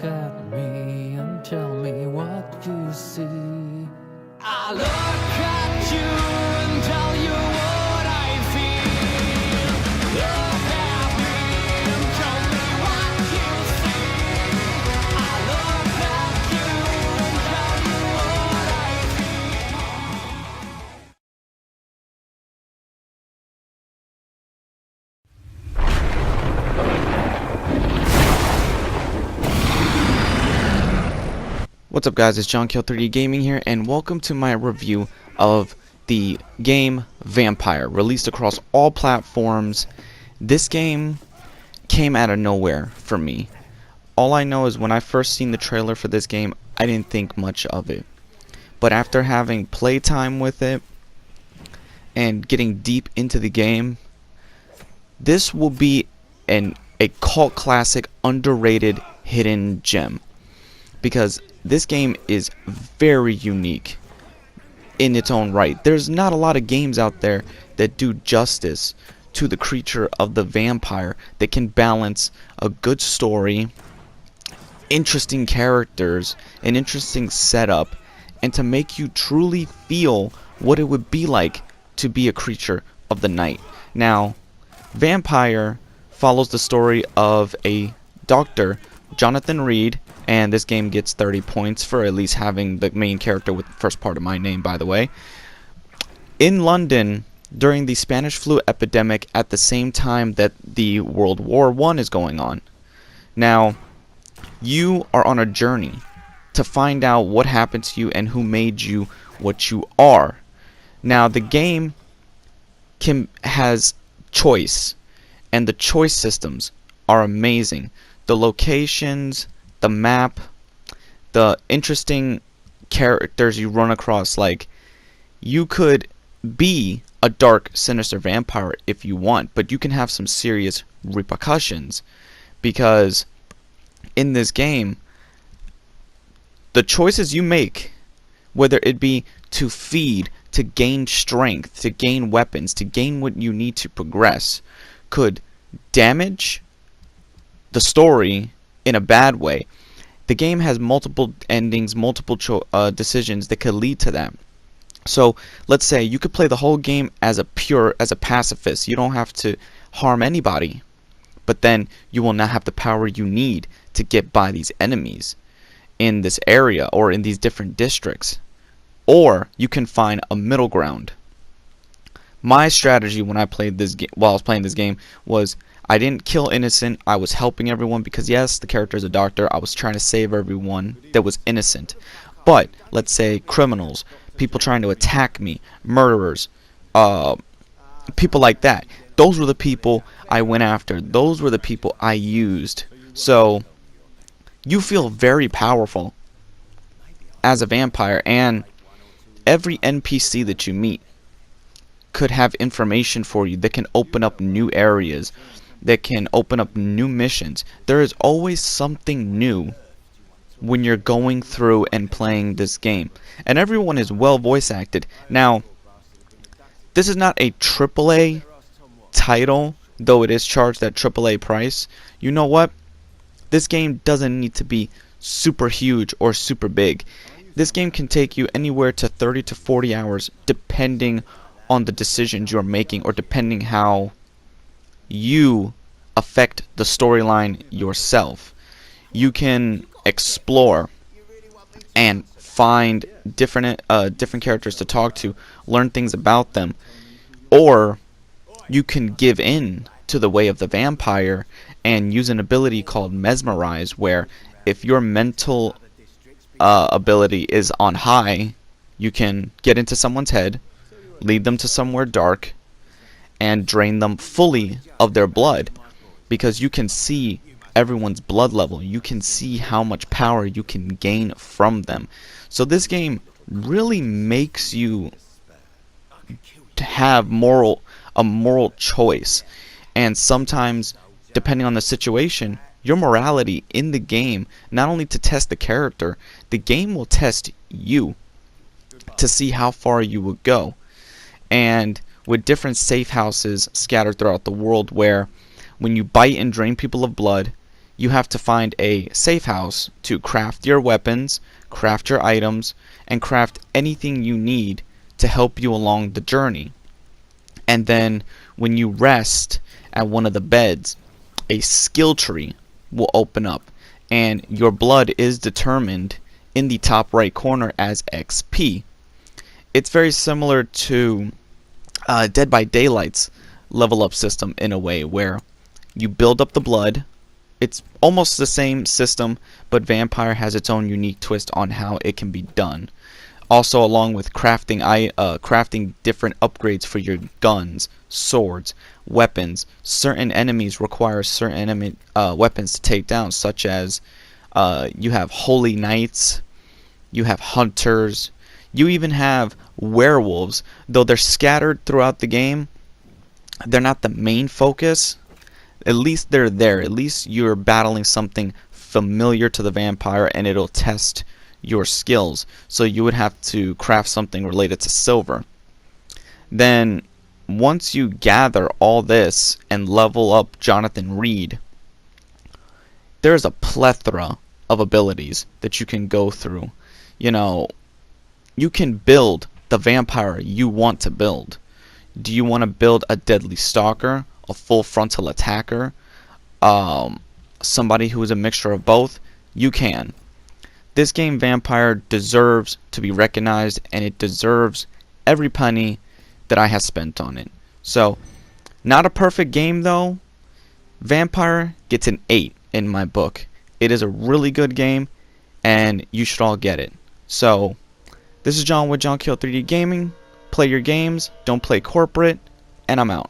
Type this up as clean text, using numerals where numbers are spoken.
Look at me and tell me what you see. I look at you and tell you what I feel. Look at me and tell me what you see. I look at you and tell you what I feel. What's up guys, it's JohnKill3D Gaming here, and welcome to my review of the game Vampyr, released across all platforms. This game came out of nowhere for me. All I know is when I first seen the trailer for this game, I didn't think much of it. But after having playtime with it and getting deep into the game, this will be a cult classic, underrated, hidden gem. Because this game is very unique in its own right. There's not a lot of games out there that do justice to the creature of the vampire, that can balance a good story, interesting characters, an interesting setup, and to make you truly feel what it would be like to be a creature of the night. Now, Vampyr follows the story of a doctor, Jonathan Reed, and this game gets 30 points for at least having the main character with the first part of my name, by the way. In London, during the Spanish flu epidemic, at the same time that the World War I is going on. Now, you are on a journey to find out what happened to you and who made you what you are. Now, the game has choice, and the choice systems are amazing. The locations, the map, the interesting characters you run across. Like, you could be a dark, sinister vampire if you want, but you can have some serious repercussions, because in this game, the choices you make, whether it be to feed, to gain strength, to gain weapons, to gain what you need to progress, could damage the story in a bad way. The game has multiple endings, multiple decisions that could lead to that. So let's say you could play the whole game as a pacifist. You don't have to harm anybody, but then you will not have the power you need to get by these enemies in this area or in these different districts. Or you can find a middle ground. My strategy when I played this while I was playing this game was, I didn't kill innocent. I was helping everyone because, yes, the character is a doctor. I was trying to save everyone that was innocent. But let's say criminals, people trying to attack me, murderers, people like that. Those were the people I went after. Those were the people I used. So you feel very powerful as a vampire, and every NPC that you meet could have information for you that can open up new areas, that can open up new missions. There is always something new when you're going through and playing this game, and everyone is well voice acted. Now, this is not a AAA title, though it is charged at AAA price. You know what? This game doesn't need to be super huge or super big. This game can take you anywhere to 30 to 40 hours depending on the decisions you're making, or depending how you affect the storyline yourself. You can explore and find different characters to talk to, learn things about them, or you can give in to the way of the vampire and use an ability called mesmerize, where if your mental ability is on high, you can get into someone's head, lead them to somewhere dark, and drain them fully of their blood, because you can see everyone's blood level. You can see how much power you can gain from them. So this game really makes you to have a moral choice, and sometimes, depending on the situation, your morality in the game, not only to test the character, the game will test you to see how far you will go. And with different safe houses scattered throughout the world, where when you bite and drain people of blood, you have to find a safe house to craft your weapons, craft your items, and craft anything you need to help you along the journey. And then when you rest at one of the beds, a skill tree will open up, and your blood is determined in the top right corner as XP. It's very similar to Dead by Daylight's level up system in a way, where you build up the blood. It's almost the same system, but Vampyr has its own unique twist on how it can be done. Also, along with crafting different upgrades for your guns, swords, weapons. Certain enemies require certain weapons to take down, such as you have holy knights, you have hunters, you even have werewolves. Though they're scattered throughout the game, they're not the main focus. At least they're there. At least you're battling something familiar to the Vampyr, and it'll test your skills. So you would have to craft something related to silver. Then once you gather all this and level up Jonathan Reed, there's a plethora of abilities that you can go through. You know, you can build the Vampyr you want to build. Do you want to build a deadly stalker, a full frontal attacker, somebody who is a mixture of both? You can. This game, Vampyr, deserves to be recognized, and it deserves every penny that I have spent on it. So, not a perfect game though. Vampyr gets an 8 in my book. It is a really good game, and you should all get it. So, this is John with JohnKill3D Gaming. Play your games, don't play corporate, and I'm out.